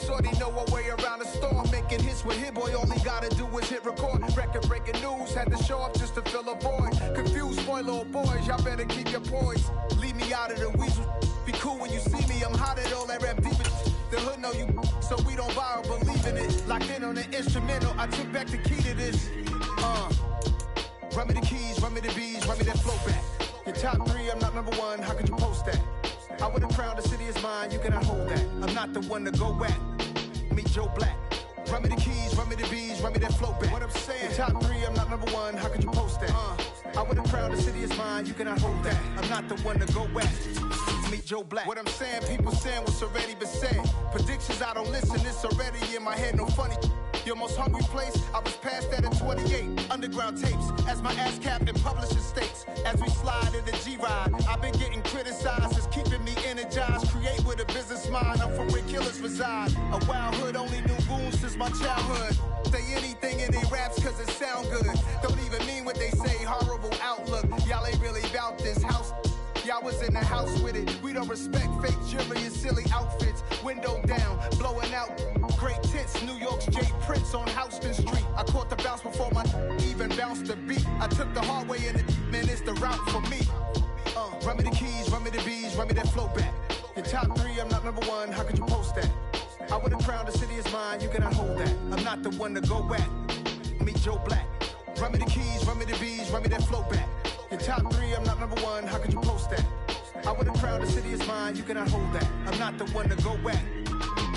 shorty know a way around the storm. Making hits with Hit Boy, all he gotta do is hit record. Record breaking news, had to show up just to fill a void. Confused boy, little boys, y'all better keep your poise. Leave me out of the weasel. Be cool when you see me, I'm hot at all that rap deep. The hood know you, so we don't borrow, believe in it. Locked in on the instrumental, I took back the key to this. Run me the keys, run me the bees, run me that flow back. Your top 3, I'm not number 1, how could you post that? I would have crowned the city is mine, you cannot hold that. I'm not the one to go at. Meet Joe Black. Run me the keys, run me the bees, run me that flow back. What I'm saying, your top 3, I'm not number 1, how could you post that? I would have crowned the city is mine, you cannot hold that. I'm not the one to go at. Meet Joe Black. What I'm saying, people saying what's already been said. Predictions, I don't listen, it's already in my head, no funny. Your most hungry place, I was past that at 28. Underground tapes, as my ass capped in publishing states. As we slide in the G-Ride, I've been getting criticized, it's keeping me energized. Create with a business mind, I'm from where killers reside. A wild hood, only knew goons since my childhood. Say anything in they raps cause it sound good. Don't even mean what they say, horrible outlook. Y'all ain't really about this house. Y'all was in the house with it. We don't respect fake jewelry and silly outfits. Window down, blowing out great tits. New York's J. Prince on Houston Street. I caught the bounce before my even bounced the beat. I took the hard way in it, man, it's the route for me. Run me the keys, run me the bees, run me that flow back. Your top 3, I'm not number 1, how could you post that? I would have crowned the city is mine, you cannot hold that. I'm not the one to go at. Meet Joe Black. Run me the keys, run me the bees, run me that flow back. Your top 3, I'm not number 1, how could you post that? I would have crowned the city is mine, you cannot hold that. I'm not the one to go at.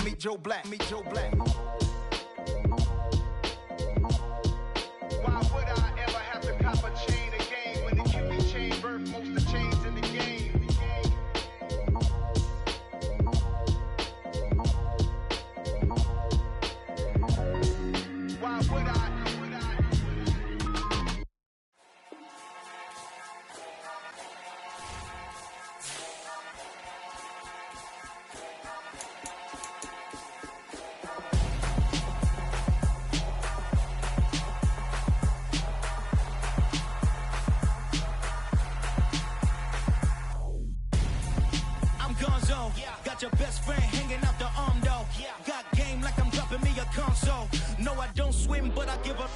Meet Joe Black, meet Joe Black. Why would I ever have to cop a chain again when the QB chain birthed most of the chains in the game? Why would I? Got your best friend hanging out the arm though. Got game like I'm dropping me a console. No, I don't swim, but I give a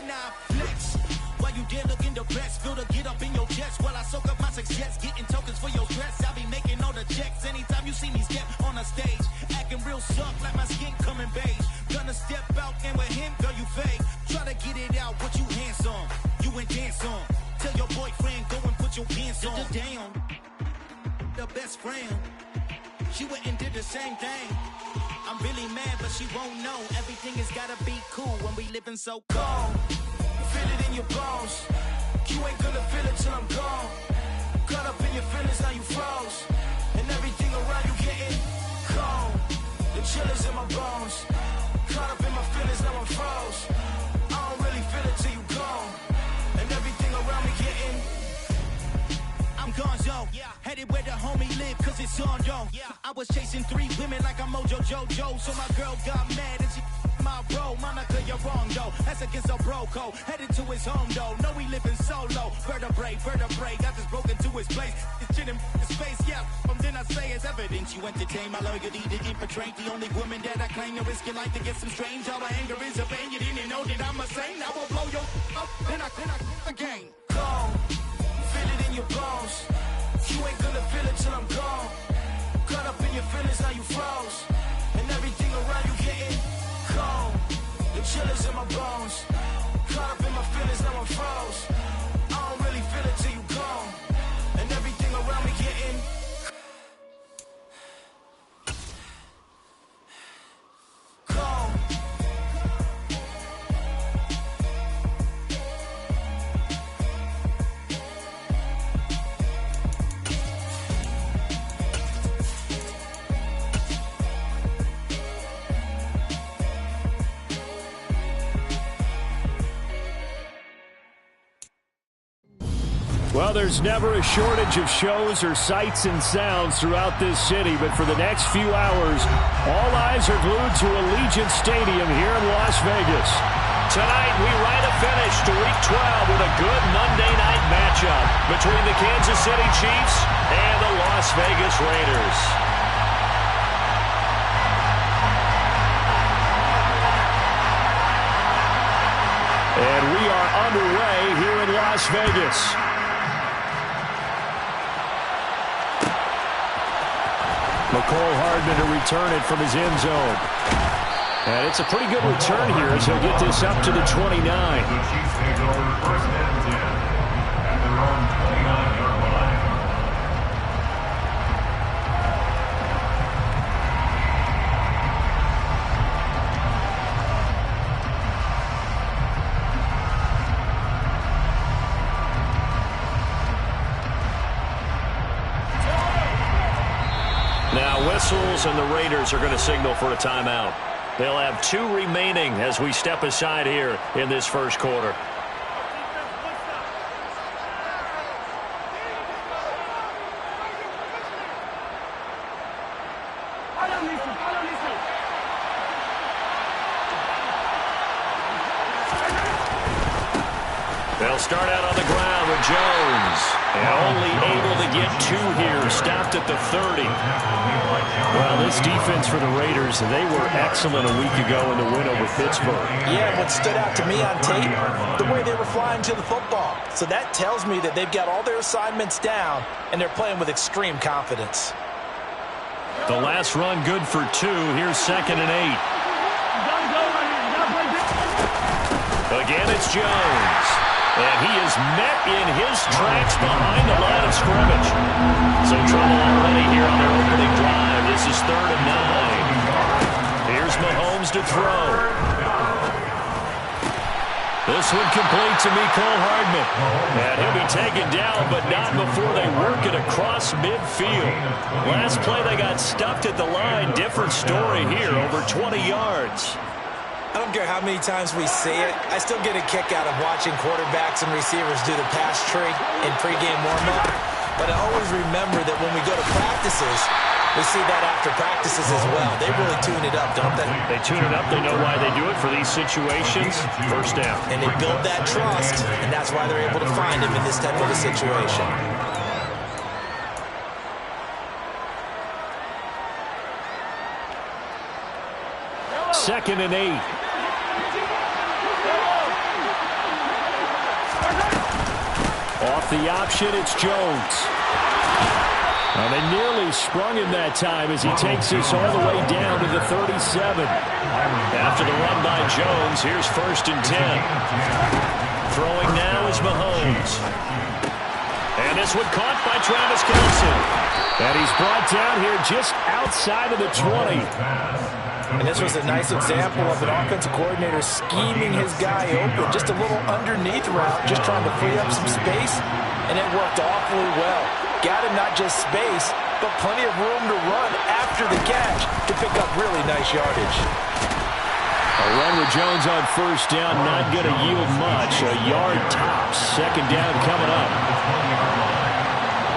nah flex. While you there looking depressed, feel the get up in your chest while I soak up my success, getting tokens for your stress. I be making all the checks anytime you see me step on a stage, acting real soft like my skin coming beige. Gonna step out and with him, girl, you fake. Try to get it out, what you handsome, you ain't dance on. Tell your boyfriend go and put your pants on. Down, the best friend. She went and did the same thing. I'm really mad, but she won't know. Everything has gotta be cool when we living so cold. Feel it in your bones. You ain't gonna feel it till I'm gone. Caught up in your feelings, now you froze. And everything around you getting cold. The chill is in my bones. Caught up in my feelings, now I'm froze. I don't really feel it till you gone. And everything around me getting I'm gonzo, headed where the homie live, cause it's on, yo. I was chasing 3 women like I'm Mojo Jojo, so my girl got mad and she my bro. Monica, you're wrong, though. That's against a bro code. Headed to his home, though. No, we living solo. Vertebrae, got this broken to his place. It's shit in his face, yeah. From then I say it's evidence you entertain my loyalty to infiltrate. The only woman that I claim to risk your life to get some strange. All my anger is a pain. You didn't know that I'm a saint. I will blow your up, then I again. Cold. Feel it in your bones. You ain't gonna feel it till I'm gone. Caught up in your feelings, now you froze. And everything around you getting cold. The chill is in my bones. Caught up in my feelings, now I'm froze. I don't really feel it till you gone. And everything around me getting cold. Well, there's never a shortage of shows or sights and sounds throughout this city, but for the next few hours, all eyes are glued to Allegiant Stadium here in Las Vegas. Tonight, we ride a finish to Week 12 with a good Monday night matchup between the Kansas City Chiefs and the Las Vegas Raiders. underway here in Las Vegas. McCole Hardman to return it from his end zone. And it's a pretty good return here as he'll get this up to the 29. The Chiefs take over first and 10 at their own 29-yard line. Now whistles, and the Raiders are going to signal for a timeout. They'll have 2 remaining as we step aside here in this first quarter. They'll start out on the ground with Jones. And only able to get 2 here. Stopped at the 30. Well, this defense for the Raiders, they were excellent a week ago in the win over Pittsburgh. Yeah, what stood out to me on tape, the way they were flying to the football. So that tells me that they've got all their assignments down, and they're playing with extreme confidence. The last run good for 2. Here's 2nd and 8. Again, it's Jones. And he is met in his tracks behind the line of scrimmage. So trouble already here on their opening drive. This is 3rd and 9. Here's Mahomes to throw. This one complete to Mecole Hardman. And he'll be taken down, but not before they work it across midfield. Last play they got stuffed at the line. Different story here, over 20 yards. I don't care how many times we see it. I still get a kick out of watching quarterbacks and receivers do the pass tree in pregame warm-up. But I always remember that when we go to practices, we see that after practices as well. They really tune it up, don't they? They tune it up. They know why they do it for these situations. First down. And they build that trust, and that's why they're able to find him in this type of a situation. Second and 8. Off the option, it's Jones. And they nearly sprung him that time as he takes this all the way down to the 37. After the run by Jones, here's 1st and 10. Throwing now is Mahomes. And this one caught by Travis Kelce. And he's brought down here just outside of the 20. And this was a nice example of an offensive coordinator scheming his guy open. Just a little underneath route, just trying to free up some space, and it worked awfully well. Got him not just space, but plenty of room to run after the catch to pick up really nice yardage. A run with Jones on 1st down, not going to yield much. A yard tops. 2nd down coming up.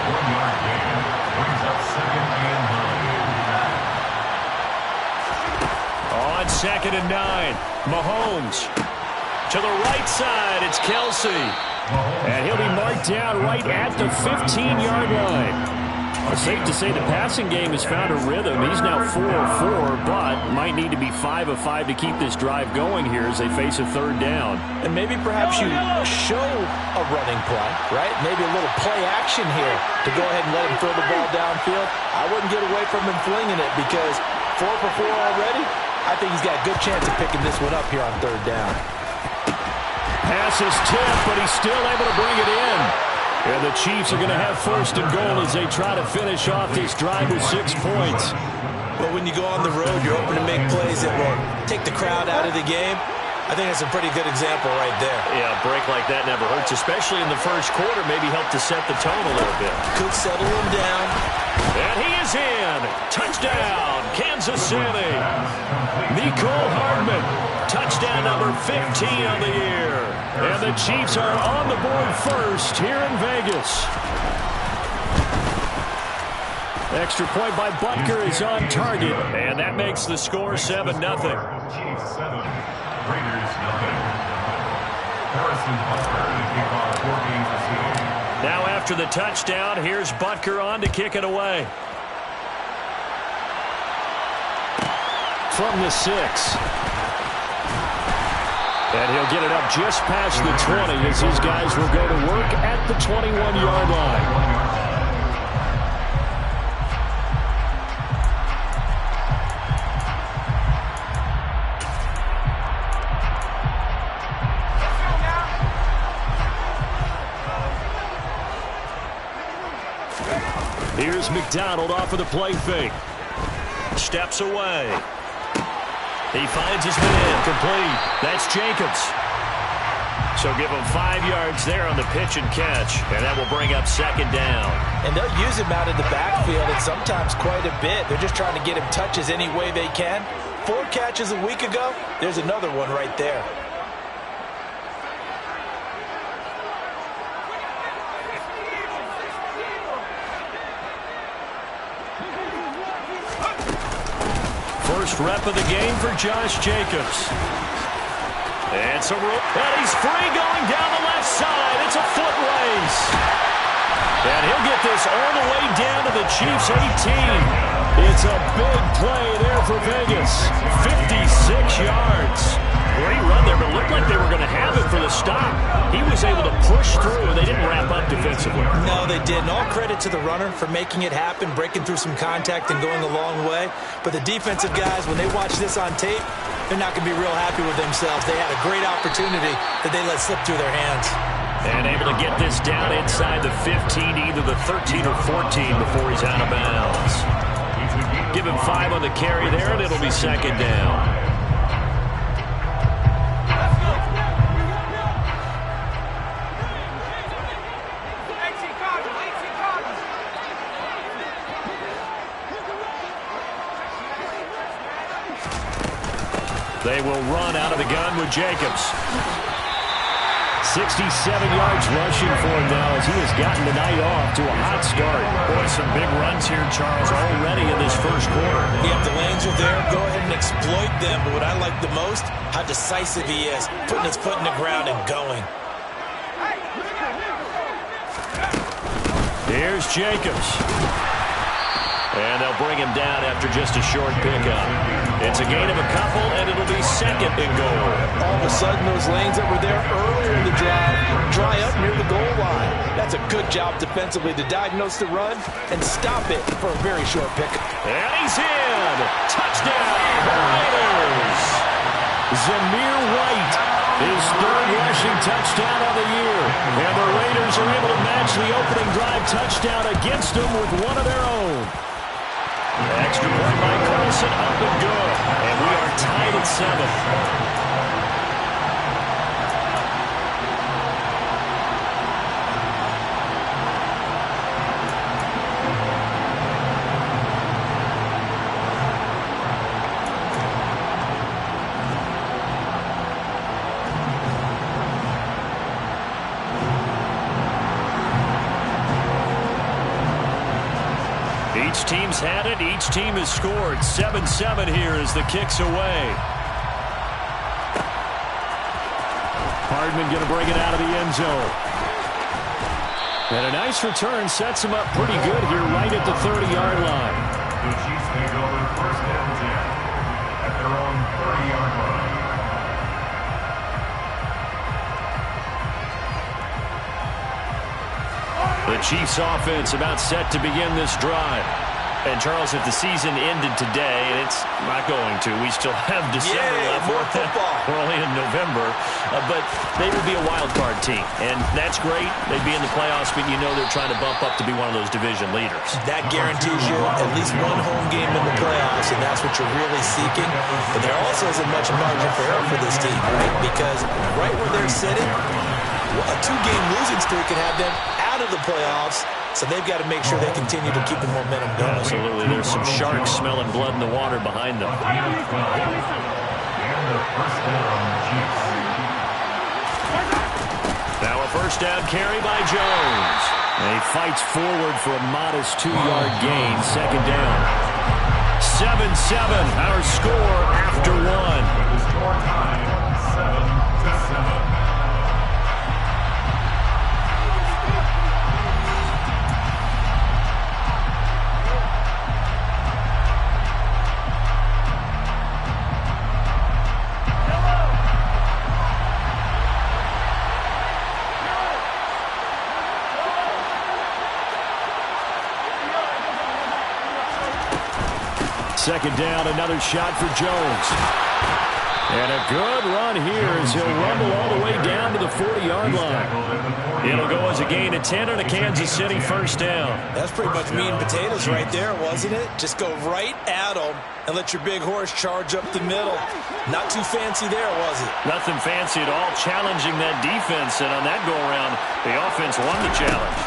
1-yard gain brings up 2nd and 9. On 2nd and 9, Mahomes. To the right side, it's Kelce. And he'll be marked down right at the 15-yard line. It's safe to say the passing game has found a rhythm. He's now 4 of 4, but might need to be 5 of 5 to keep this drive going here as they face a 3rd down. And maybe perhaps you show a running play, right? Maybe a little play action here to go ahead and let him throw the ball downfield. I wouldn't get away from him flinging it because 4 for 4 already. I think he's got a good chance of picking this one up here on 3rd down. Pass is tipped, but he's still able to bring it in. And the Chiefs are going to have 1st and goal as they try to finish off this drive with 6 points. But when you go on the road, you're open to make plays that will take the crowd out of the game. I think that's a pretty good example right there. Yeah, a break like that never hurts, especially in the first quarter. Maybe help to set the tone a little bit. Could settle him down. And he is in. Touchdown, Kansas City. Mecole Hardman. Touchdown number 15 on the year. And the Chiefs are on the board first here in Vegas. Extra point by Butker is on target. And that makes the score 7-0. Chiefs 7, Raiders 0. Harrison Butker to kick off 4 games this season. Now after the touchdown, here's Butker on to kick it away. From the 6. And he'll get it up just past the 20 as these guys will go to work at the 21-yard line. Here's McDonald off of the play fake. Steps away. He finds his man. Complete. That's Jacobs. So give him 5 yards there on the pitch and catch, and that will bring up second down. And they'll use him out of the backfield, and sometimes quite a bit. They're just trying to get him touches any way they can. 4 catches a week ago. There's another one right there. First rep of the game for Josh Jacobs. And he's free going down the left side. It's a foot race. And he'll get this all the way down to the Chiefs' 18. It's a big play there for Vegas. 56 yards. Great run there, but it looked like they were going to have it for the stop. He was able to push through, and they didn't wrap up defensively. No, they didn't. All credit to the runner for making it happen, breaking through some contact and going a long way. But the defensive guys, when they watch this on tape, they're not going to be real happy with themselves. They had a great opportunity that they let slip through their hands. And able to get this down inside the 15, either the 13 or 14 before he's out of bounds. Give him 5 on the carry there, and it'll be second down. They will run out of the gun with Jacobs. 67 yards rushing for him now as he has gotten the night off to a hot start. Boy, some big runs here, Charles, already in this first quarter. Yeah, the lanes are there. Go ahead and exploit them. But what I like the most, how decisive he is, putting his foot in the ground and going. Here's Jacobs. And they'll bring him down after just a short pickup. It's a gain of a couple, and it'll be second and goal. All of a sudden, those lanes that were there earlier in the drive dry up near the goal line. That's a good job defensively to diagnose the run and stop it for a very short pickup. And he's in! Touchdown, Raiders! Zamir White, his third rushing touchdown of the year. And the Raiders are able to match the opening drive touchdown against them with one of their own. Extra point by Carlson, up and good. And we are tied at 7. Each team's had it. Each team has scored. 7-7 here as the kick's away. Hardman going to bring it out of the end zone. And a nice return sets him up pretty good here right at the 30-yard line. The Chiefs may go to first down 10 at their own 30-yard line. The Chiefs offense about set to begin this drive. And, Charles, if the season ended today, and it's not going to, we still have December left. More football. We're only in November. But they would be a wild card team. And that's great. They'd be in the playoffs, but you know they're trying to bump up to be one of those division leaders. That guarantees you at least one home game in the playoffs, and that's what you're really seeking. But there also isn't much margin for error for this team, right? Because right where they're sitting, a 2-game losing streak could have them out of the playoffs. So they've got to make sure they continue to keep the momentum going. Absolutely. There's some sharks smelling blood in the water behind them. And the first down, Chiefs. Now a first down carry by Jones. And he fights forward for a modest 2-yard gain. Second down. 7-7, our score after one. The score time, 7-7. second down, another shot for Jones. And a good run here as he'll rumble all the way down to the 40-yard line. It'll go as a gain of 10 on a Kansas City first down. That's pretty much meat and potatoes right there, wasn't it? Just go right at them and let your big horse charge up the middle. Not too fancy there, was it? Nothing fancy at all, challenging that defense. And on that go-around, the offense won the challenge.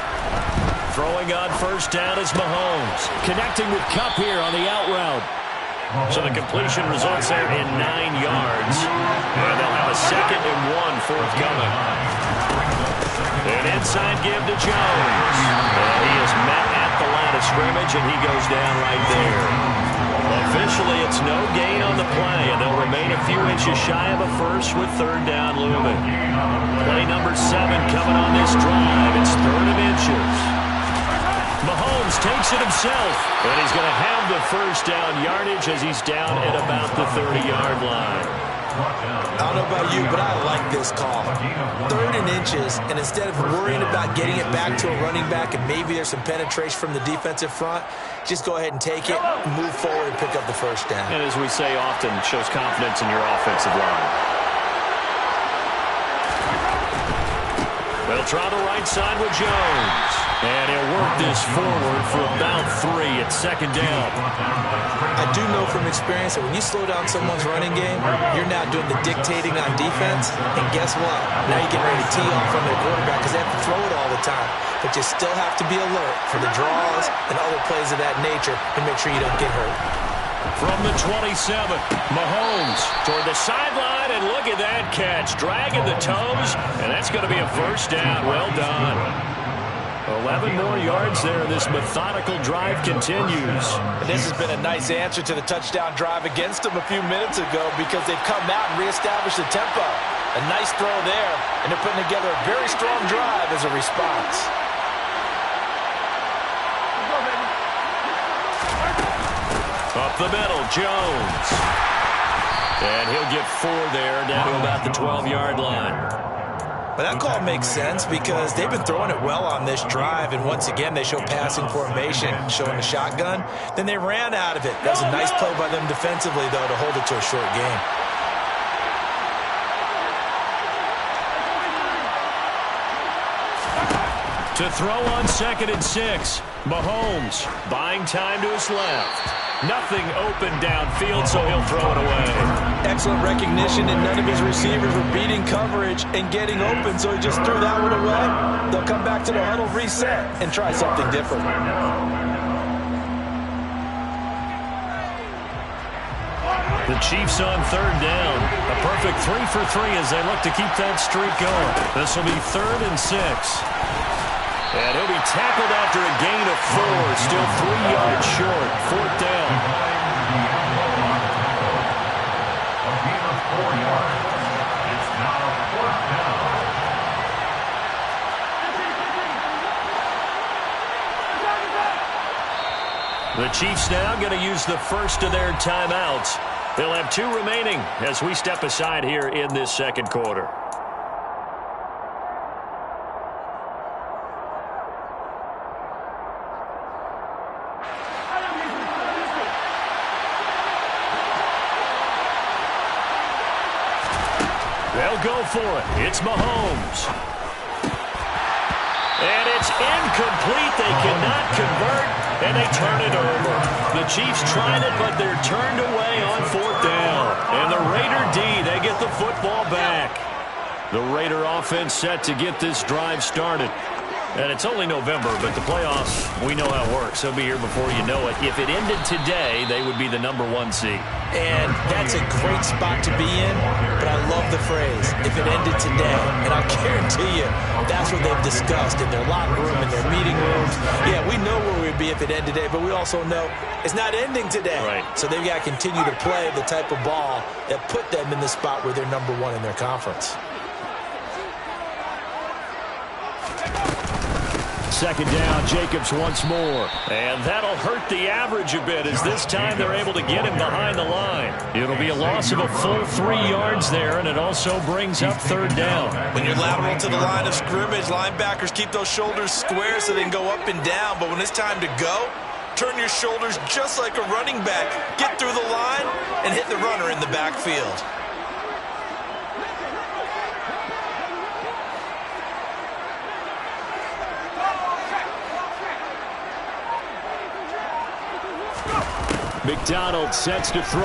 Throwing on first down is Mahomes. Connecting with Kupp here on the out route. So the completion results there in 9 yards. And they'll have a 2nd and 1 forthcoming. An inside give to Jones. And he is met at the line of scrimmage, and he goes down right there. Officially, it's no gain on the play, and they'll remain a few inches shy of a first with 3rd down looming. Play number 7 coming on this drive. It's 3rd and inches. Mahomes takes it himself, and he's going to have the first down yardage as he's down at about the 30-yard line. I don't know about you, but I like this call. 3rd and inches, and instead of worrying about getting it back to a running back and maybe there's some penetration from the defensive front, just go ahead and take it, move forward, and pick up the first down. And as we say often, shows confidence in your offensive line. They'll try the right side with Jones. And he'll work this forward for about 3 at 2nd down. I do know from experience that when you slow down someone's running game, you're now doing the dictating on defense. And guess what? Now you're getting ready to tee off on their quarterback because they have to throw it all the time. But you still have to be alert for the draws and other plays of that nature and make sure you don't get hurt. From the 27, Mahomes toward the sideline, and look at that catch. Dragging the toes, and that's going to be a first down. Well done. 11 more yards there. This methodical drive continues. And this has been a nice answer to the touchdown drive against them a few minutes ago because they've come out and reestablished the tempo. A nice throw there, and they're putting together a very strong drive as a response. Up the middle, Jones. And he'll get 4 there, down to about the 12-yard line. But that call makes sense because they've been throwing it well on this drive, and once again they show passing formation, showing the shotgun. Then they ran out of it. That was a nice play by them defensively, though, to hold it to a short game. To throw on 2nd and 6, Mahomes buying time to his left. Nothing open downfield, so he'll throw it away. Excellent recognition, and none of his receivers were beating coverage and getting open, so he just threw that one away. They'll come back to the huddle, reset, and try something different. The Chiefs on 3rd down. A perfect 3 for 3 as they look to keep that streak going. This will be 3rd and 6. And he'll be tackled after a gain of 4. Still 3 yards short. 4th down. A gain of 4 yards. It's now 4th down. The Chiefs now going to use the first of their timeouts. They'll have 2 remaining as we step aside here in this 2nd quarter. They'll go for it. It's Mahomes. And it's incomplete. They cannot convert, and they turn it over. The Chiefs tried it, but they're turned away on 4th down. And the Raider D, they get the football back. The Raider offense set to get this drive started. And it's only November, but the playoffs, we know how it works. They'll be here before you know it. If it ended today, they would be the #1 seed. And that's a great spot to be in, but I love the phrase, if it ended today. And I'll guarantee you, that's what they've discussed in their locker room, in their meeting rooms. Yeah, we know where we'd be if it ended today, but we also know it's not ending today. Right. So they've got to continue to play the type of ball that put them in the spot where they're #1 in their conference. 2nd down, Jacobs once more. And that'll hurt the average a bit as this time they're able to get him behind the line. It'll be a loss of a full 3 yards there, and it also brings up 3rd down. When you're lateral to the line of scrimmage, linebackers keep those shoulders square so they can go up and down. But when it's time to go, Turn your shoulders just like a running back. Get through the line and hit the runner in the backfield. McDonald sets to throw.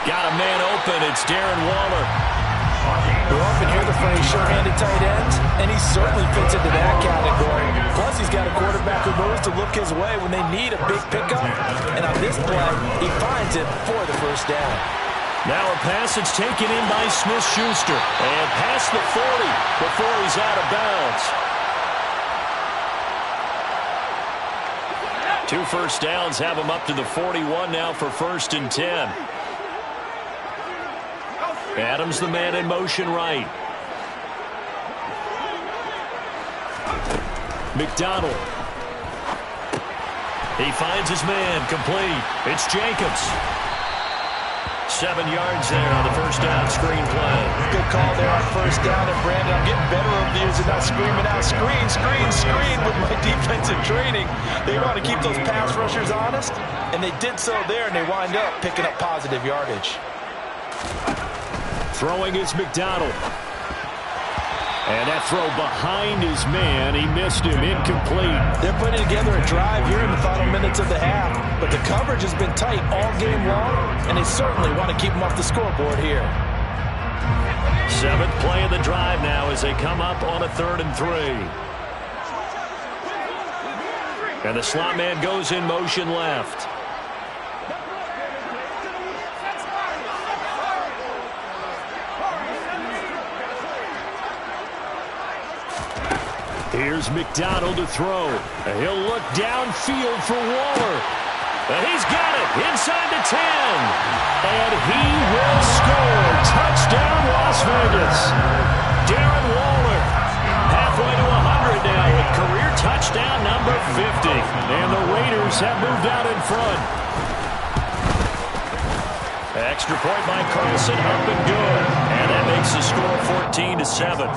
Got a man open. It's Darren Waller. You often hear the phrase sure-handed tight ends, and he certainly fits into that category. Plus, he's got a quarterback who knows to look his way when they need a big pickup. And on this play, he finds it for the first down. Now a pass that's taken in by Smith-Schuster. And past the 40 before he's out of bounds. 2 first downs have him up to the 41 now for 1st and 10. Adams the man in motion right. McDonald. He finds his man complete. It's Jacobs. 7 yards there on the first down screen play. Good call there on first down. And Brandon, I'm getting better over the years and not screaming out screen, screen, screen with my defensive training. They want to keep those pass rushers honest, and they did so there, and they wind up picking up positive yardage. Throwing is McDonald. And that throw behind his man. He missed him. Incomplete. They're putting together a drive here in the final minutes of the half. But the coverage has been tight all game long, and they certainly want to keep them off the scoreboard here. 7th play of the drive now as they come up on a 3rd and 3. And the slot man goes in motion left. Here's McDonald to throw. He'll look downfield for Waller. And he's got it inside the 10. And he will score. Touchdown, Las Vegas. Darren Waller halfway to 100 now with career touchdown number 50. And the Raiders have moved out in front. Extra point by Carlson, up and good. And that makes the score 14-7.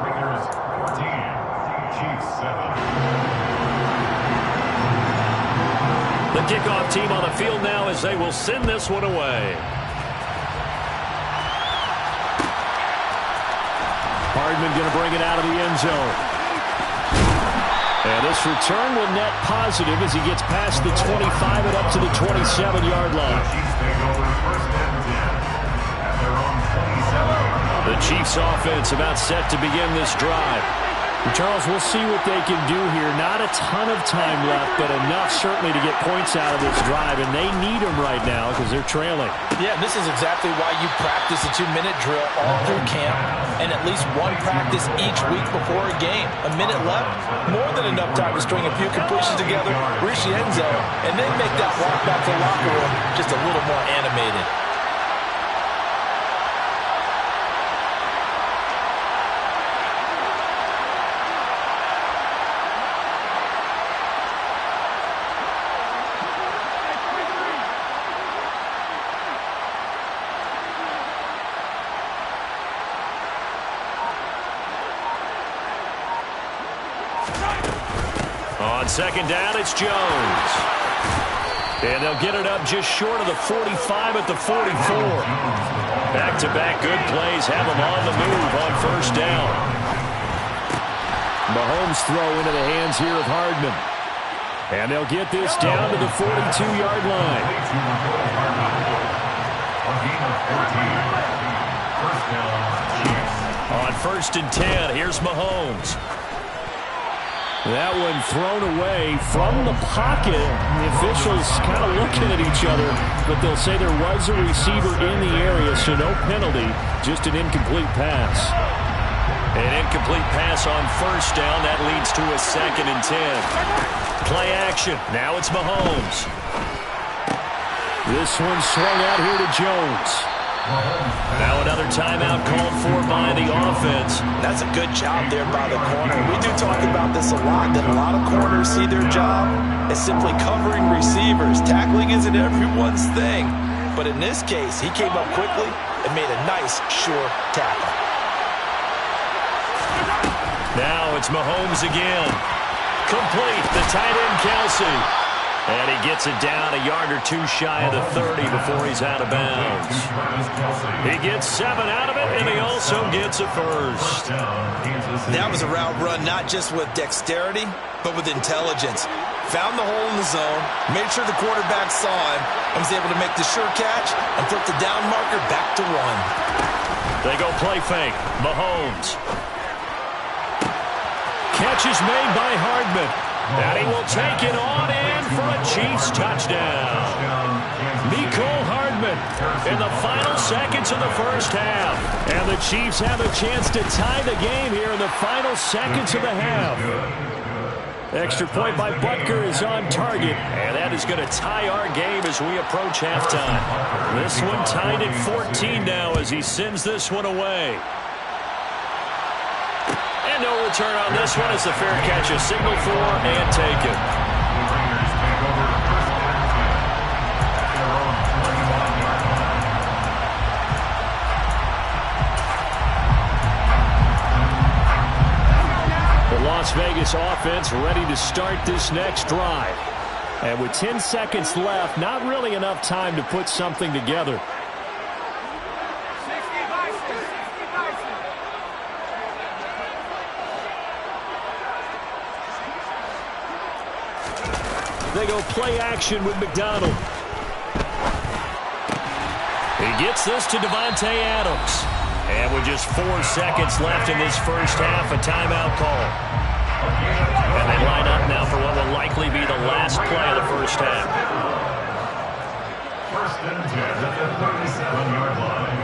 Raiders 14. Chiefs 7. The kickoff team on the field now as they will send this one away. Hardman going to bring it out of the end zone. And this return will net positive as he gets past the 25 and up to the 27-yard line. The Chiefs offense about set to begin this drive. Charles, we'll see what they can do here. Not a ton of time left, but enough certainly to get points out of this drive, and they need them right now because they're trailing. Yeah, this is exactly why you practice a 2-minute drill all through camp and at least one practice each week before a game. A minute left, more than enough time to string a few completions together, reach the end zone, and then make that walk back to the locker room just a little more animated. On second down, it's Jones. And they'll get it up just short of the 45 at the 44. Back-to-back good plays have them on the move on first down. Mahomes throw into the hands here of Hardman. And they'll get this down to the 42-yard line. On 1st and 10, here's Mahomes. That one thrown away from the pocket. The officials kind of looking at each other, but they'll say there was a receiver in the area, so no penalty, just an incomplete pass. An incomplete pass on first down. That leads to a 2nd and 10. Play action. Now it's Mahomes. This one swung out here to Jones. Now another timeout called for by the offense. That's a good job there by the corner. We do talk about this a lot, that a lot of corners see their job as simply covering receivers. Tackling isn't everyone's thing. But in this case, he came up quickly and made a nice, sure tackle. Now it's Mahomes again. Complete. The tight end, Kelsey. And he gets it down a yard or two shy of the 30 before he's out of bounds. He gets 7 out of it, and he also gets a first. That was a route run not just with dexterity, but with intelligence. Found the hole in the zone, made sure the quarterback saw him, and was able to make the sure catch and flip the down marker back to 1. They go play fake. Mahomes. Catch is made by Hardman. And he will take it on in for a Chiefs touchdown. Mecole Hardman in the final seconds of the first half. And the Chiefs have a chance to tie the game here in the final seconds of the half. Extra point by Butker is on target. And that is going to tie our game as we approach halftime. This one tied at 14 now as he sends this one away. And no return on this one as the fair catch is signaled for and taken. The Las Vegas offense ready to start this next drive. And with 10 seconds left, not really enough time to put something together. They go play action with McDonald. He gets this to Davante Adams. And with just 4 seconds left in this first half, a timeout call. And they line up now for what will likely be the last play of the first half. First and 10 at the 37-yard line.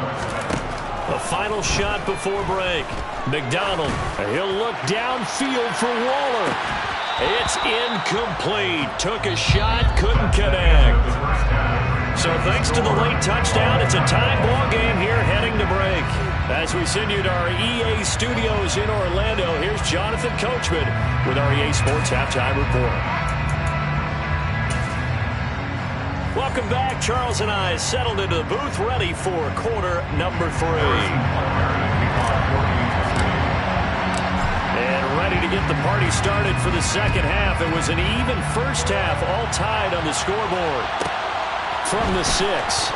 The final shot before break. McDonald. He'll look downfield for Waller. It's incomplete. Took a shot, couldn't connect. So thanks to the late touchdown, it's a tie ball game here heading to break. As we send you to our EA studios in Orlando, here's Jonathan Coachman with our EA Sports Halftime Report. Welcome back. Charles and I settled into the booth ready for quarter number 3. And ready to get the party started for the second half. It was an even first half, all tied on the scoreboard. From the 6.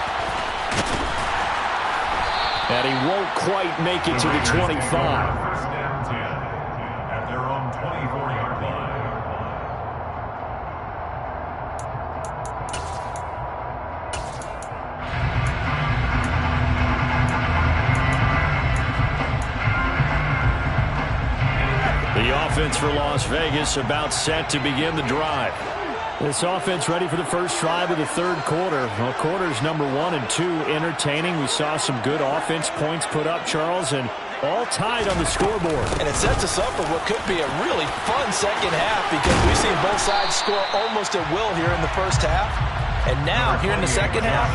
And he won't quite make it to the 25. First and 10 at their own 24-yard line. The offense for Las Vegas about set to begin the drive. This offense ready for the first drive of the third quarter. Well, quarters number 1 and 2 entertaining. We saw some good offense points put up, Charles, and all tied on the scoreboard. And it sets us up for what could be a really fun second half because we've seen both sides score almost at will here in the first half. And now, here in the second half,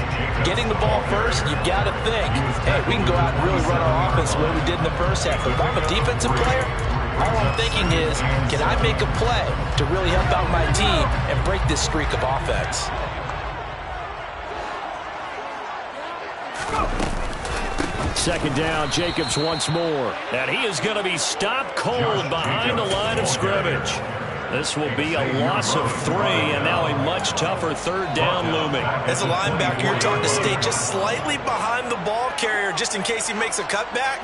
getting the ball first, you've got to think, hey, we can go out and really run our offense the way we did in the first half. But if I'm a defensive player, all I'm thinking is, can I make a play to really help out my team and break this streak of offense? Second down, Jacobs once more. And he is going to be stopped cold behind the line of scrimmage. This will be a loss of 3, and now a much tougher third down looming. As a linebacker, you're taught to stay just slightly behind the ball carrier just in case he makes a cutback.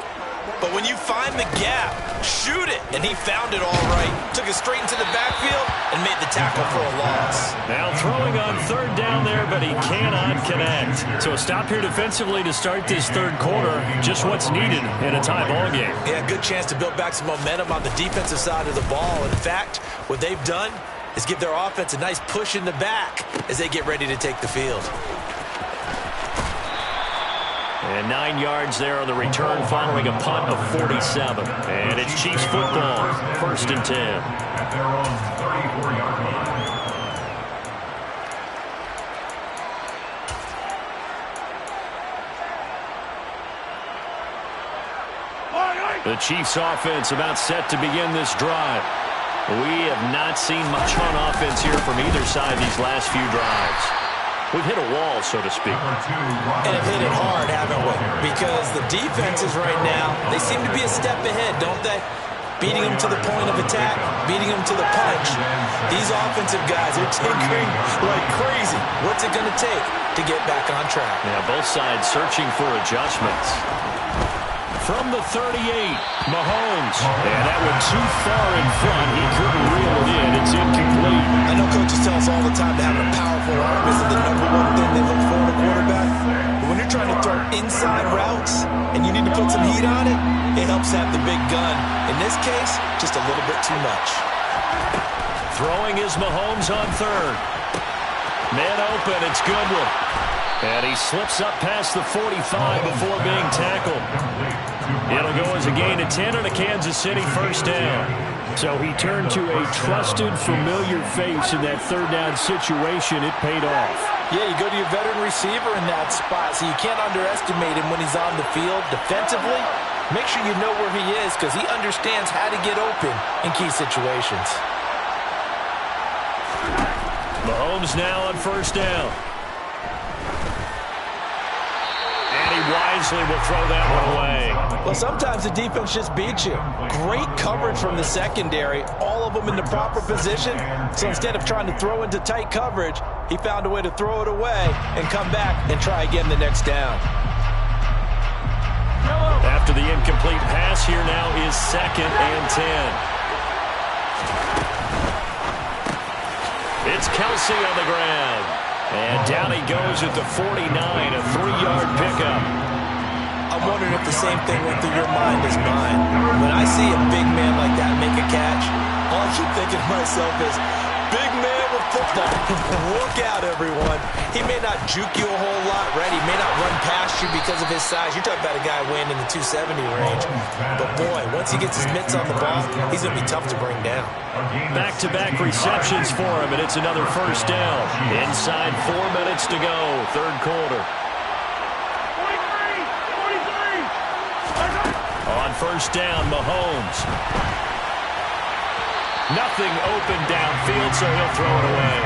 But when you find the gap, shoot it. And he found it all right. Took it straight into the backfield and made the tackle for a loss. Now throwing on third down there, but he cannot connect. So a stop here defensively to start this third quarter. Just what's needed in a tie ball game. Yeah, good chance to build back some momentum on the defensive side of the ball. In fact, what they've done is give their offense a nice push in the back as they get ready to take the field. And 9 yards there on the return following a punt of 47. And it's Chiefs football, first and 10. At their own 34-yard line. The Chiefs offense about set to begin this drive. We have not seen much on offense here from either side these last few drives. We've hit a wall, so to speak. And have hit it hard, haven't we? Because the defenses right now, they seem to be a step ahead, don't they? beating them to the point of attack, beating them to the punch. These offensive guys are tinkering like crazy. What's it going to take to get back on track? Yeah, both sides searching for adjustments. From the 38, Mahomes. And that one too far in front. He couldn't reel it in. It's incomplete. I know coaches tell us all the time that having a powerful arm isn't the #1 thing they look for in a quarterback. But when you're trying to throw inside routes and you need to put some heat on it, it helps have the big gun. In this case, just a little bit too much. Throwing is Mahomes on third. Man open, it's Goodwin. And he slips up past the 45 before being tackled. It'll go as a gain of 10 and a Kansas City first down. So he turned to a trusted, familiar face in that third down situation. It paid off. Yeah, you go to your veteran receiver in that spot, so you can't underestimate him when he's on the field. Defensively, make sure you know where he is because he understands how to get open in key situations. Mahomes now on first down. And he wisely will throw that one away. Well, sometimes the defense just beats you. Great coverage from the secondary, all of them in the proper position. So instead of trying to throw into tight coverage, he found a way to throw it away and come back and try again the next down. After the incomplete pass, here now is 2nd and 10. It's Kelsey on the ground. And down he goes at the 49, a 3-yard pickup. I'm wondering if the same thing went through your mind as mine. When I see a big man like that make a catch, all I keep thinking to myself is, big man with football. Look out, everyone. He may not juke you a whole lot, right? He may not run past you because of his size. You're talking about a guy weighing in the 270 range. But, boy, once he gets his mitts on the ball, he's going to be tough to bring down. Back-to-back receptions for him, and it's another first down. Inside 4 minutes to go, third quarter. On first down, Mahomes. Nothing open downfield, so he'll throw it away.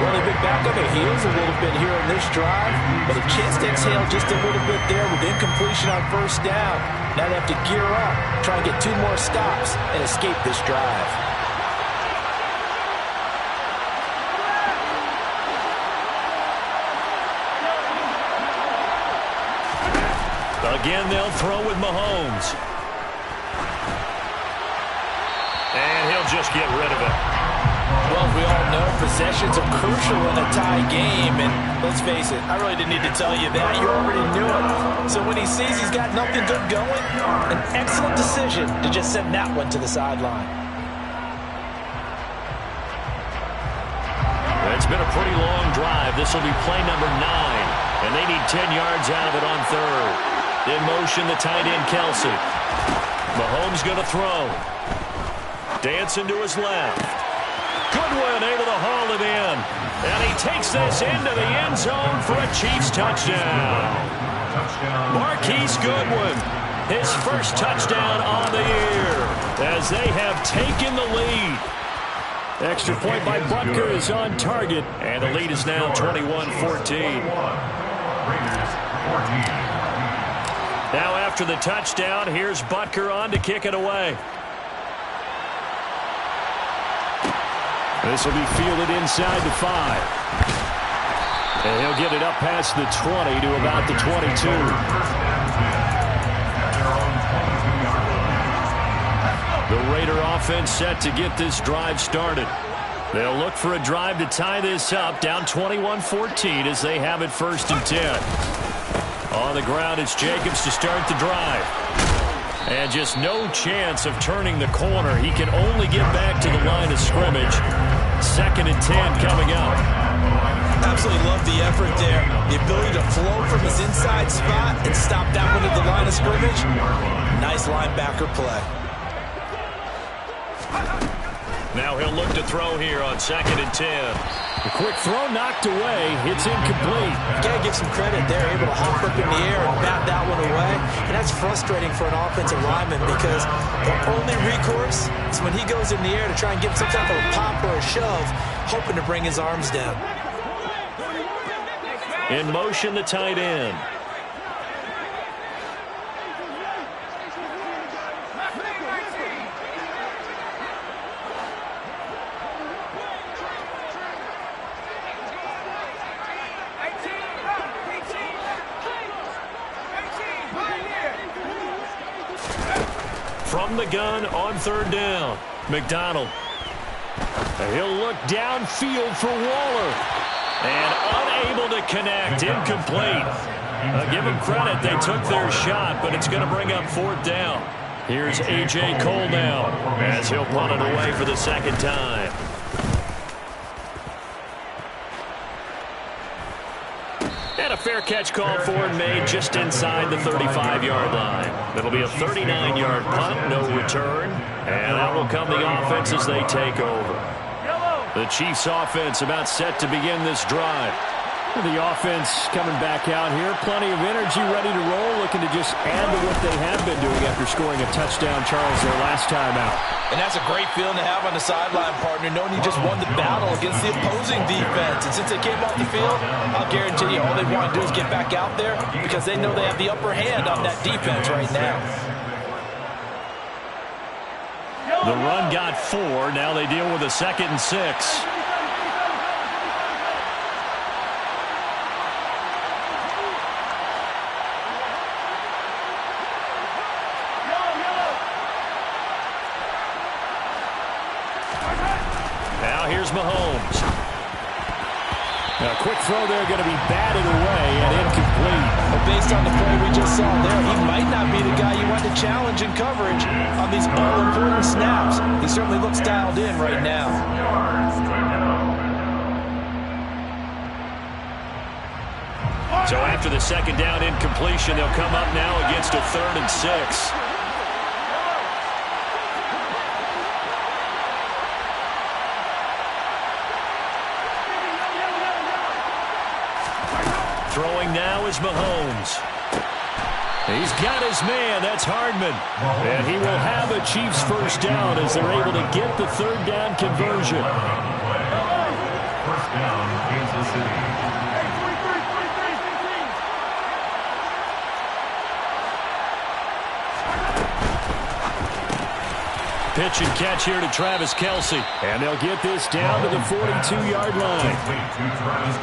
Well, they've been back on their heels a little bit here in this drive, but a chance to exhale just a little bit there with incompletion on first down. Now they have to gear up, try and get 2 more stops, and escape this drive. Again, they'll throw with Mahomes. And he'll just get rid of it. Well, we all know possessions are crucial in a tie game, and let's face it, I really didn't need to tell you that. You already knew it. So when he sees he's got nothing good going, an excellent decision to just send that one to the sideline. It's been a pretty long drive. This will be play number 9, and they need 10 yards out of it on third. In motion, the tight end, Kelsey. Mahomes going to throw. Dancing to his left. Goodwin able to haul it in. And he takes this into the end zone for a Chiefs touchdown. Marquise Goodwin, his first touchdown on the year as they have taken the lead. Extra point by Butker is on target, and the lead is now 21-14. Now after the touchdown, here's Butker on to kick it away. This will be fielded inside the 5. And he'll get it up past the 20 to about the 22. The Raider offense set to get this drive started. They'll look for a drive to tie this up, down 21-14 as they have it 1st and 10. On the ground, it's Jacobs to start the drive. And just no chance of turning the corner. He can only get back to the line of scrimmage. 2nd and 10 coming up. Absolutely love the effort there. The ability to flow from his inside spot and stop that one at the line of scrimmage. Nice linebacker play. Now he'll look to throw here on 2nd and 10. The quick throw knocked away. It's incomplete. You got to give some credit. They're able to hop up in the air and bat that one away. And that's frustrating for an offensive lineman because the only recourse is when he goes in the air to try and give some type of a pop or a shove, hoping to bring his arms down. In motion, the tight end. from the gun on third down. McDonald. He'll look downfield for Waller. And unable to connect. Incomplete. Give them credit. They took their shot, but it's going to bring up fourth down. Here's A.J. Cole now as he'll punt it away for the second time. And a fair catch called for and made just inside the 35-yard line. It'll be a 39-yard punt, no return. And out will come the offense as they take over. The Chiefs offense about set to begin this drive. The offense coming back out here. Plenty of energy, ready to roll, looking to just add to what they have been doing after scoring a touchdown, Charles, their last time out. And that's a great feeling to have on the sideline, partner, knowing you just won the battle against the opposing defense. And since they came off the field, I'll guarantee you all they want to do is get back out there because they know they have the upper hand on that defense right now. The run got 4. Now they deal with a 2nd and 6. Now here's Mahomes. A quick throw there going to be batted away and incomplete. But based on the play we just saw there, he might not be the guy you want to challenge in coverage on these all-important snaps. He certainly looks dialed in right now. So after the second down incompletion, they'll come up now against a 3rd and 6. Throwing now is Mahomes. He's got his man. That's Hardman. And he will have a Chiefs first down as they're able to get the 3rd down conversion. First down, Kansas City. Pitch and catch here to Travis Kelce. And they'll get this down to the 42-yard line.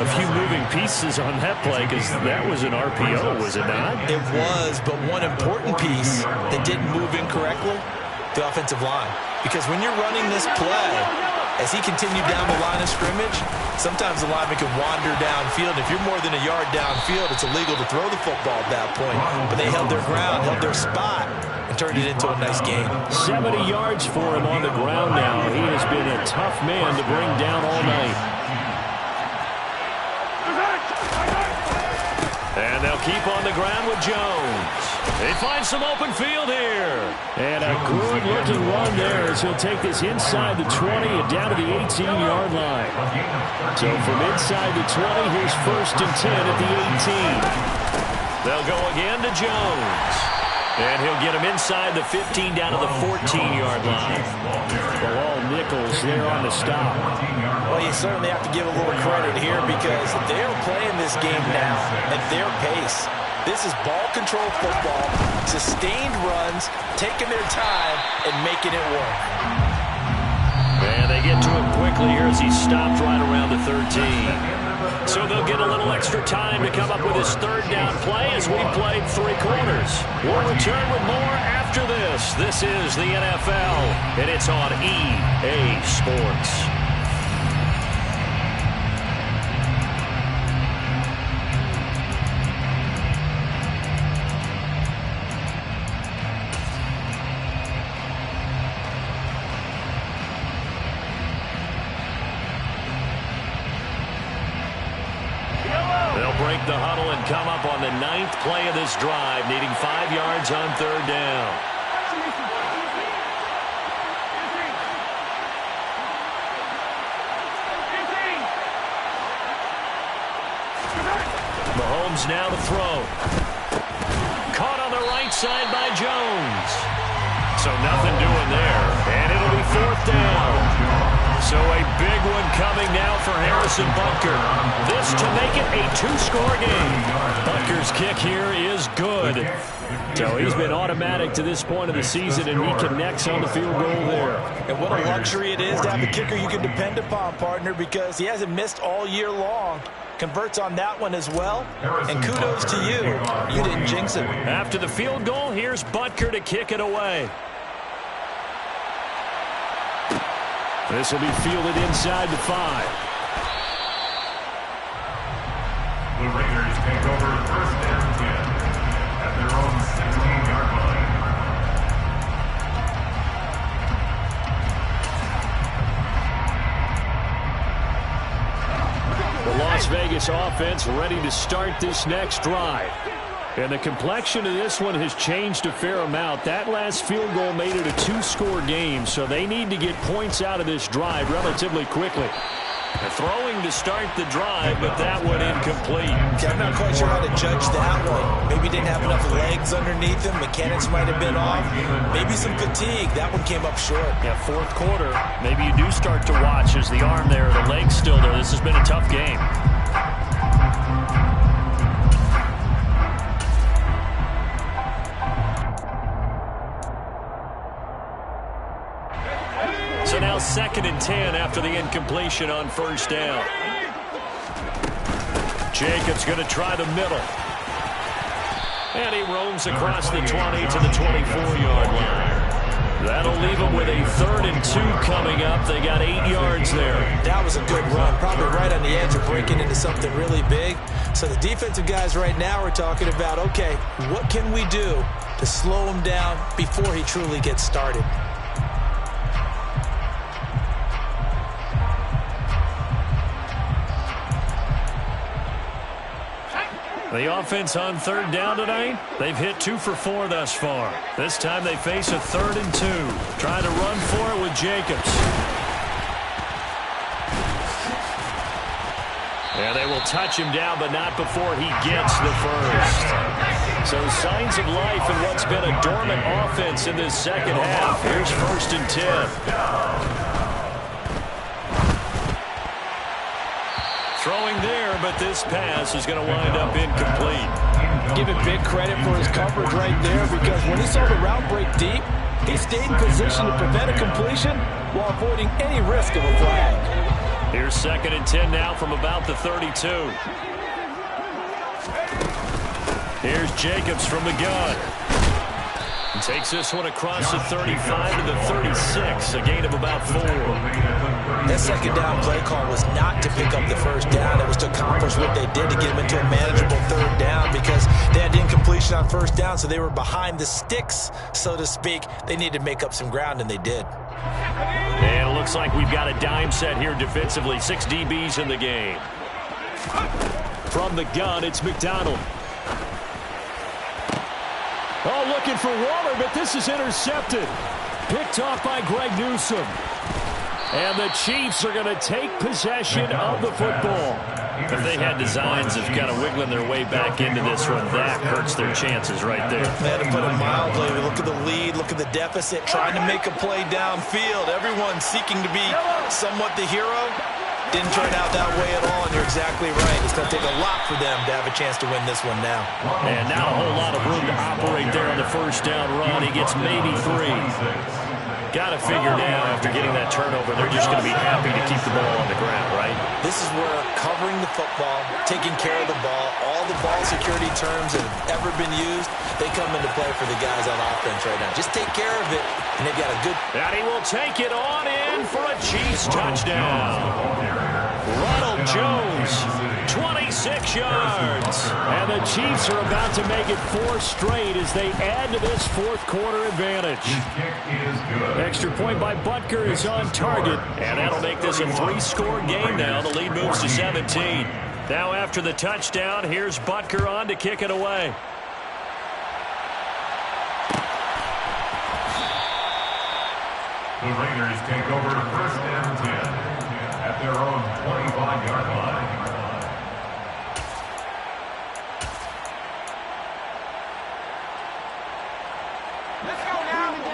A few moving pieces on that play because that was an RPO, was it not? It was, but one important piece that didn't move incorrectly, the offensive line. Because when you're running this play, as he continued down the line of scrimmage, sometimes the lineman can wander downfield. If you're more than a yard downfield, it's illegal to throw the football at that point. But they held their ground, held their spot, and turned it into a nice game. 70 yards for him on the ground now. He has been a tough man to bring down all night. And they'll keep on the ground with Jones. They find some open field here. And a good-looking run there as he'll take this inside the 20 and down to the 18-yard line. So from inside the 20, here's 1st and 10 at the 18. They'll go again to Jones. And he'll get him inside the 15 down to the 14-yard line. Well, all Nichols there on the stop. Well, you certainly have to give a little credit here because they're playing this game now at their pace. This is ball control football, sustained runs, taking their time, and making it work. And they get to him quickly here as he stopped right around the 13. So they'll get a little extra time to come up with his 3rd down play as we played 3 quarters. We'll return with more after this. This is the NFL, and it's on EA Sports. Break the huddle and come up on the 9th play of this drive, needing 5 yards on 3rd down. Mahomes now to throw. Caught on the right side by Jones. So nothing doing there, and it'll be 4th down. So a big one coming now for Harrison Butker. This to make it a 2-score game. Butker's kick here is good. So he's been automatic to this point of the season, and he connects on the field goal there. And what a luxury it is to have a kicker you can depend upon, partner, because he hasn't missed all year long. Converts on that one as well. And kudos to you. You didn't jinx it. After the field goal, here's Butker to kick it away. This will be fielded inside the 5. The Raiders take over first and 10 at their own 16-yard line. The Las Vegas offense ready to start this next drive. And the complexion of this one has changed a fair amount. That last field goal made it a 2-score game, so they need to get points out of this drive relatively quickly. They're throwing to start the drive, but that one incomplete. I'm not quite sure how to judge that one. Maybe didn't have enough legs underneath him. Mechanics might have been off. Maybe some fatigue. That one came up short. Yeah, fourth quarter, maybe you do start to watch as the arm there, the leg's still there. This has been a tough game. So now 2nd and 10 after the incompletion on first down. Jacobs going to try the middle. And he roams across the 20 to the 24-yard line. That'll leave them with a 3rd and 2 coming up. They got 8 yards there. That was a good run, probably right on the edge of breaking into something really big. So the defensive guys right now are talking about, okay, what can we do to slow him down before he truly gets started? The offense on 3rd down tonight, they've hit 2 for 4 thus far. This time they face a 3rd and 2. Trying to run for it with Jacobs. And they will touch him down, but not before he gets the first. So signs of life in what's been a dormant offense in this second half. Here's 1st and 10. Throwing there, but this pass is going to wind up incomplete. Give him big credit for his coverage right there, because when he saw the route break deep, he stayed in position to prevent a completion while avoiding any risk of a flag. Here's 2nd and 10 now from about the 32. Here's Jacobs from the gun. Takes this one across the 35 to the 36, a gain of about 4. That 2nd down play call was not to pick up the 1st down. It was to accomplish what they did to get them into a manageable 3rd down, because they had incompletion on 1st down, so they were behind the sticks, so to speak. They needed to make up some ground, and they did. And it looks like we've got a dime set here defensively. 6 DBs in the game. From the gun, it's McDonald. Oh, looking for Waller, but this is intercepted. Picked off by Greg Newsome. And the Chiefs are going to take possession of the football. If they had designs of kind of wiggling their way back into this one, that hurts their chances right there. Man, to put it mildly, look at the lead, look at the deficit, trying to make a play downfield. Everyone seeking to be somewhat the hero. Didn't turn out that way at all, and you're exactly right. It's going to take a lot for them to have a chance to win this one now. And now a whole lot of room to operate there on the 1st down run. He gets maybe 3. Got to figure now, after getting that turnover, they're just going to be happy to keep the ball on the ground, right? This is where covering the football, taking care of the ball, all the ball security terms that have ever been used, they come into play for the guys on offense right now. Just take care of it, and they've got a good... And he will take it on in for a Chiefs touchdown. Ronald Jones, 26 yards. And the Chiefs are about to make it 4 straight as they add to this 4th quarter advantage. Extra point by Butker is on target, and that'll make this a 3-score game now. The lead moves to 17. Now after the touchdown, here's Butker on to kick it away. The Raiders take over 1st and 10 at their own 25-yard line.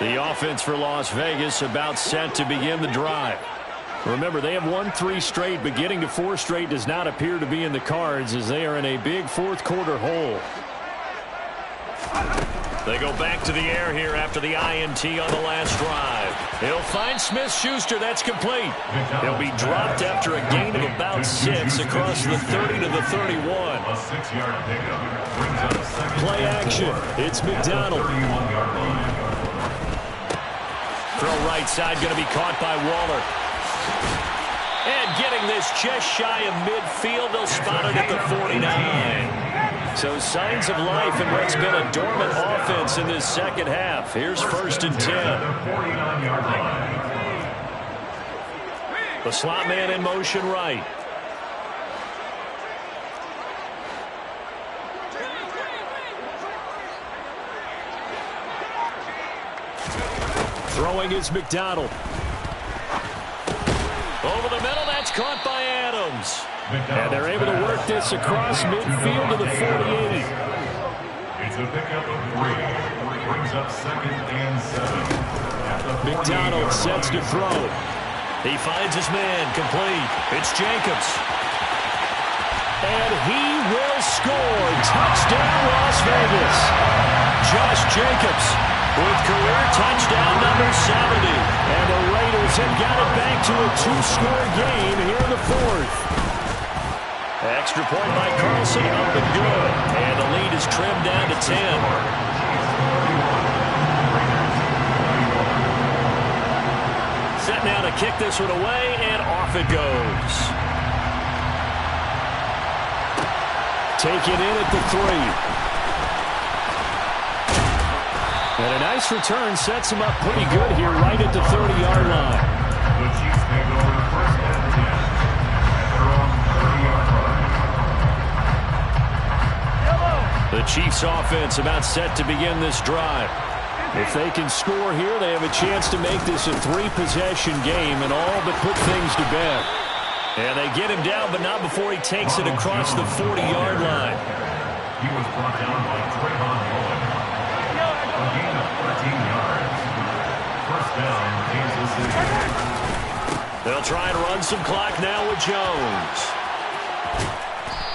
The offense for Las Vegas about set to begin the drive. Remember, they have won 3 straight, but getting to 4 straight does not appear to be in the cards as they are in a big 4th quarter hole. They go back to the air here after the INT on the last drive. He'll find Smith-Schuster. That's complete. He'll be dropped after a gain of about 6 across the 30 to the 31. A 6-yard pickup brings up second. Play action. It's McDonald. 31-yard line. Throw right side, going to be caught by Waller. And getting this just shy of midfield, they'll spot it at the 49. So signs of life in what's been a dormant offense in this second half. Here's 1st and 10. The slot man in motion right. Throwing is McDonald. Over the middle, that's caught by Adams. And they're able to work this across midfield to the 48. It's a pickup of 3. Brings up 2nd and 7. McDonald sets to throw. He finds his man, complete. It's Jacobs. And he will score. Touchdown, Las Vegas. Josh Jacobs with career touchdown number 70. And the Raiders have got it back to a 2-score game here in the 4th. Extra point by Carlson, up and good. And the lead is trimmed down to 10. Set now to kick this one away, and off it goes. Taken in at the 3. And a nice return sets him up pretty good here right at the 30-yard line. The Chiefs take over 1st and 10 at their own 30-yard line. The Chiefs offense about set to begin this drive. If they can score here, they have a chance to make this a 3-possession game and all but put things to bed. And they get him down, but not before he takes it across the 40-yard line. He was brought down by Trayvon Mullen. A gain of 13 yards. 1st down, Kansas City. They'll try and run some clock now with Jones.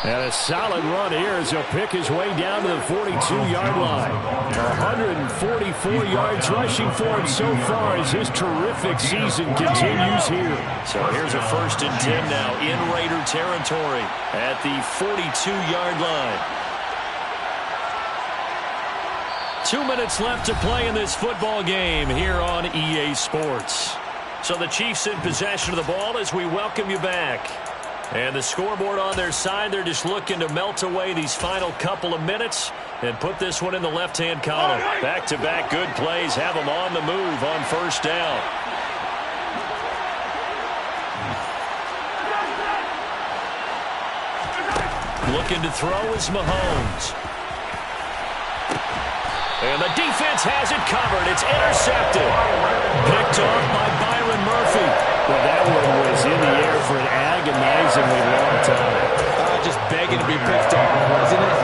And a solid run here as he'll pick his way down to the 42-yard line. 144 yards rushing for him so far as his terrific season continues here. So here's a 1st and 10 now in Raider territory at the 42-yard line. 2 minutes left to play in this football game here on EA Sports. So the Chiefs in possession of the ball as we welcome you back. And the scoreboard on their side, they're just looking to melt away these final couple of minutes and put this one in the left-hand column. Back-to-back good plays have them on the move on 1st down. Looking to throw is Mahomes. And the defense has it covered. It's intercepted. Picked off by Byron Murphy. Well, that one was in the air for an agonizingly long time. Just begging to be picked off, wasn't it?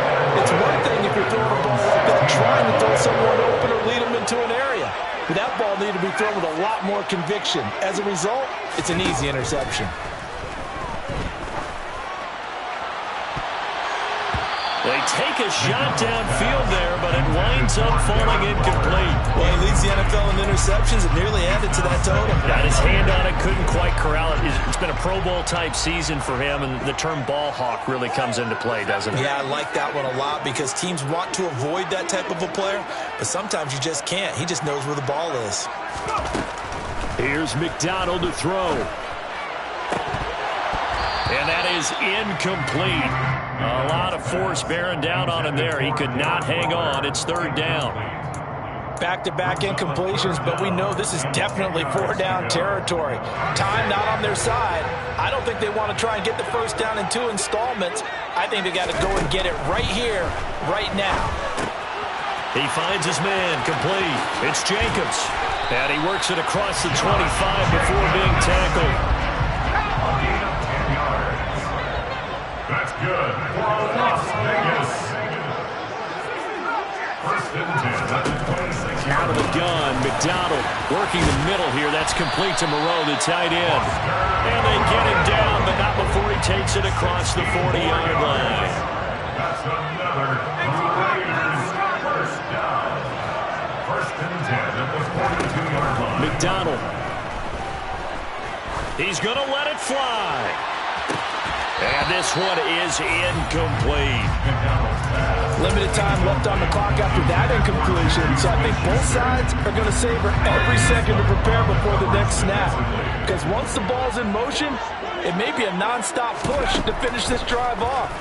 It's one thing if you're throwing a ball like that, trying to throw someone open or lead them into an area. But that ball needed to be thrown with a lot more conviction. As a result, it's an easy interception. They take a shot downfield there, but it winds up falling incomplete. Well, he leads the NFL in interceptions and nearly added to that total. Got his hand on it, couldn't quite corral it. It's been a Pro Bowl-type season for him, and the term ball hawk really comes into play, doesn't it? Yeah, I like that one a lot because teams want to avoid that type of a player, but sometimes you just can't. He just knows where the ball is. Here's McDonald to throw. And that is incomplete. A lot of force bearing down on him there. He could not hang on. It's 3rd down. Back-to-back incompletions, but we know this is definitely 4-down territory. Time not on their side. I don't think they want to try and get the 1st down in 2 installments. I think they got to go and get it right here, right now. He finds his man, complete. It's Jacobs. And he works it across the 25 before being tackled. That's good. Las Vegas. 1st and 10 at the 26. Out of the gun, McDonald working the middle here. That's complete to Moreau, the tight end. And they get him down, but not before he takes it across the 40-yard line. That's another Raiders 1st down. 1st and 10 at the 42-yard line. McDonald. He's going to let it fly. And this one is incomplete. Limited time left on the clock after that incompletion, so I think both sides are going to savor every second to prepare before the next snap. Because once the ball's in motion, it may be a non-stop push to finish this drive off.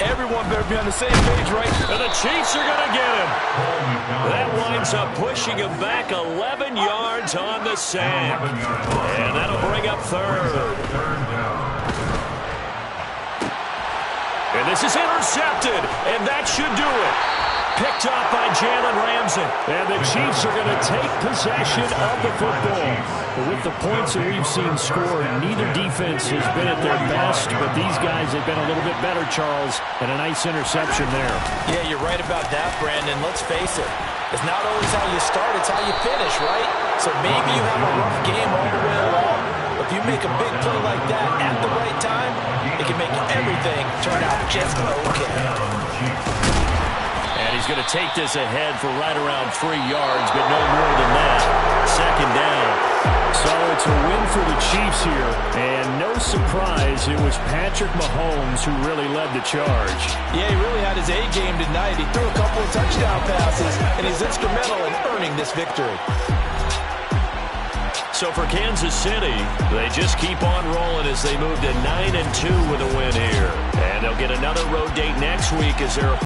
Everyone better be on the same page, right? And the Chiefs are going to get him. That winds up pushing him back 11 yards on the sack. And that'll bring up third. And this is intercepted, and that should do it. Picked off by Jalen Ramsey. And the Chiefs are going to take possession of the football. But with the points that we've seen scored, neither defense has been at their best, but these guys have been a little bit better, Charles, and a nice interception there. Yeah, you're right about that, Brandon. Let's face it. It's not always how you start, it's how you finish, right? So maybe you have a rough game all the way along, but if you make a big play like that at the right time, it can make everything turn out just okay. And he's going to take this ahead for right around 3 yards, but no more than that. Second down. So it's a win for the Chiefs here, and no surprise, it was Patrick Mahomes who really led the charge. Yeah, he really had his A game tonight. He threw a couple of touchdown passes, and he's instrumental in earning this victory. So for Kansas City, they just keep on rolling as they move to 9-2 with a win here. And they'll get another road date next week as they're